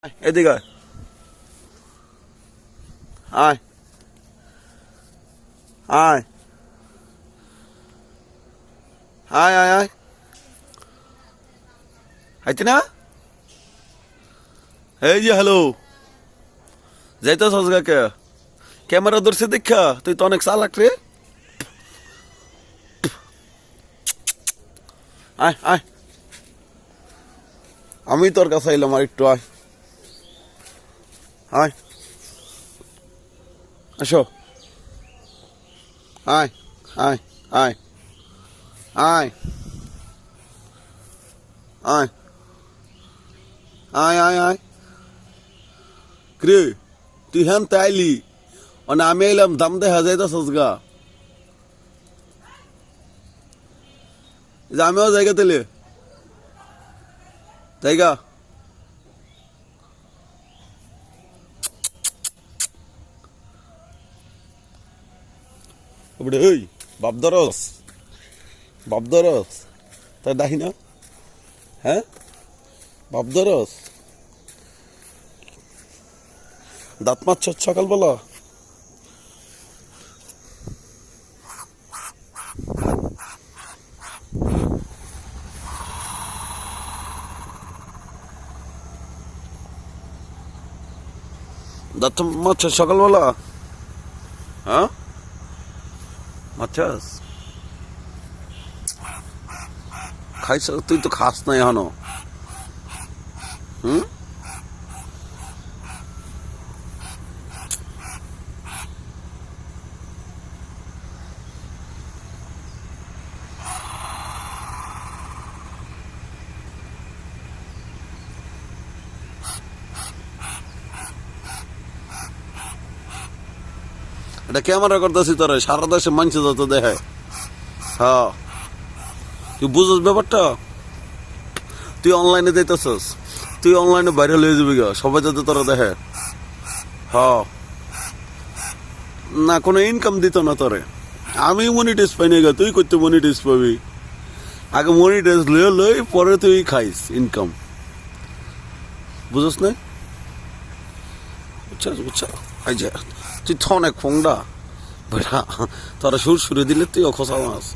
এদিকে আয় আয় আয় আয় আয় আইতে না এই যে হ্যালো যাইতেছ কে ক্যামেরা ধরছে দেখা তুই তো অনেক চালাক রে আয় আয় আমি তোর কাছে এলাম আর একটু আয় আয় আসো আয় আয় আয় আয় আয় আয় আয় আয় রে তুই হ্যান তাইলি মানে আমি এলাম দাম দেখা যাইতেছস গা আমিও জায়গা তেলে জায়গা এই বাপদরস তাই দেখি না হ্যাঁ বাপদরস দাঁত মাছ সকালবেলা দাঁত মাছ সকালবেলা হ্যাঁ মাছ খাইছ তুই তো খাস না এখনো হুম এটা ক্যামেরা করতেছি তোরে সারা দেশে মানুষ যত দেখে হ্যাঁ তুই বুঝস ব্যাপারটা তুই অনলাইনে যাইতেছস তুই অনলাইনে বাইরে হয়ে যাবি গা সবাই যাতে তোরা দেখে হ্যাঁ না কোনো ইনকাম দিত না তোরে আমি মনিটাইজ পাই না গা তুই করতে মনিটাইজ পাবি আগে মনিটাইজ লই পরে তুই খাইস ইনকাম বুঝস না বুঝছস বুঝছ আই যা তুই তো অনেক ফোংডা বেটা তোরা সুরে দিলে তুই খোসা মাছ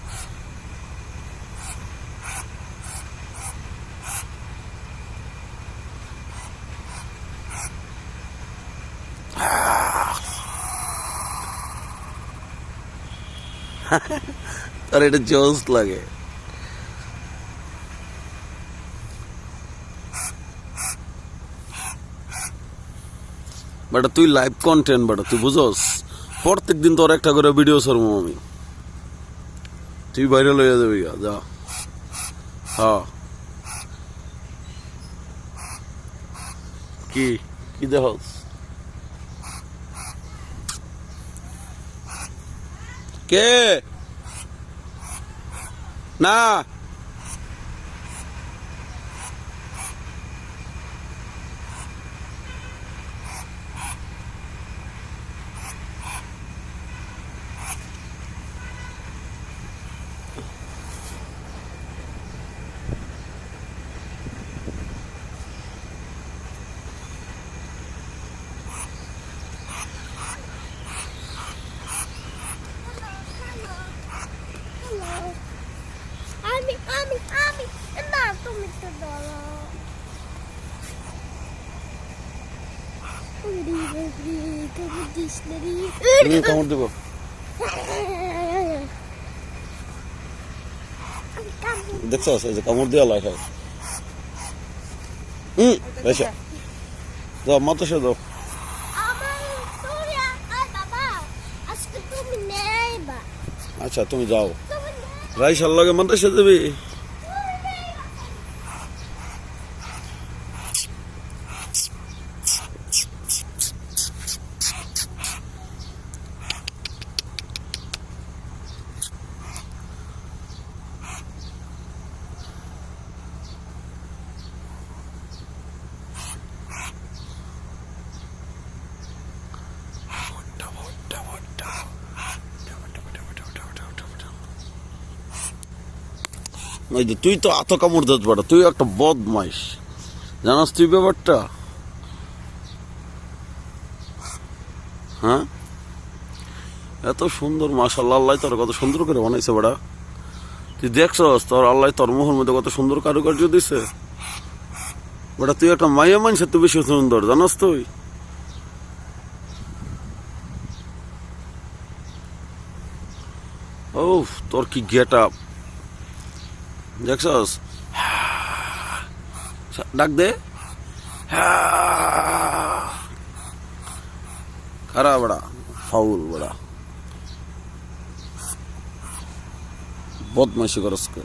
তোর এটা জোস লাগে বেটা তুই লাইভ কন্টেন্ট বেটা তুই বুঝস প্রত্যেক দিন তোর একটা করে ভিডিও ছাড়বো আমি তুই ভাইরাল হয়ে যাবি যা হ্যাঁ কি কি দেখস কে না না তুমি তো ধরো কামড় দেবো দেখছস এই যে কামড় দেওয়া লাগে বেশা দাও মাথা সে দাও আচ্ছা তুমি যাও রাইসার লগে মাথা সে দেবে তুই তো এত কামড় দিতে পারো তুই একটা বদমাইশ জানাস তুই ব্যাপারটা হ্যাঁ এত সুন্দর মাশাআল্লাহ, আল্লাহ তোর কত সুন্দর করে বানাইছে বেড়া। তুই দেখছস তোর আল্লাহ তোর মুখের মধ্যে কত সুন্দর কারুকার্য দিছে বেটা। তুই একটা মাইয়া মানুষের তো বেশি সুন্দর জানাস তুই। ও তোর কি গেট আপ দেখছস। ডাক দে খারাপ বড়া, ফাউল বড়া, বদমাইশি করস কে।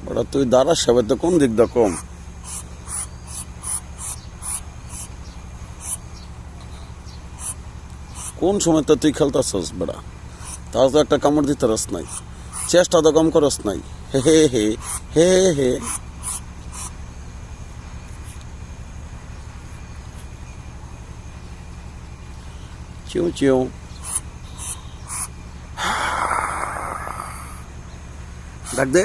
বড়া তুই দাঁড়াস সবাই তো কোন দিক দা কম। কোন সময় তো তুই খেলতেছস বেড়া, তাও তো একটা কামড় দিতে রস নাই, চেষ্টা তো কম করস নাই। হে হে হে হে হে চিউ চিউ। ডাক দে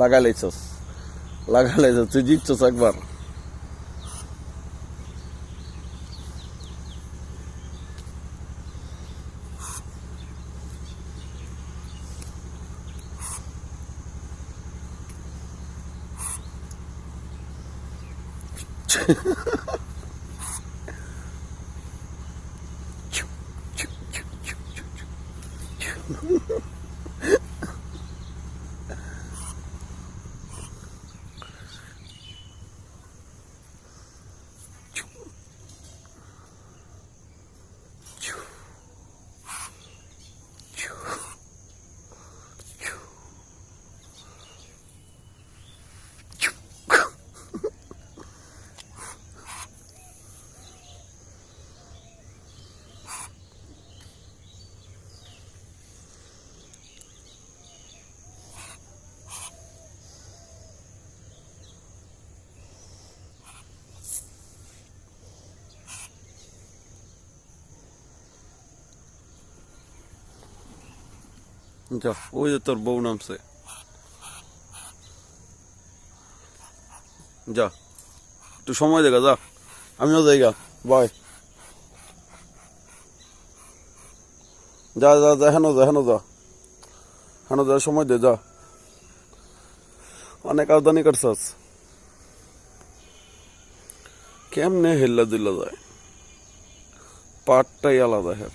লাগাইছস, লাগাইছস, তুই জিতছস একবার। যা ওই যে তোর বউ নামছে, যা একটু সময় দেখা, যা আমিও যাই গা, বাই। যা যা যা হেন যা, হেন যা, হেন যা, সময় দে, যা। অনেক আওদানি করছস, কেমনে হেল্লা দিল্লা যায়, পাটটাই আলাদা হ্যাঁ।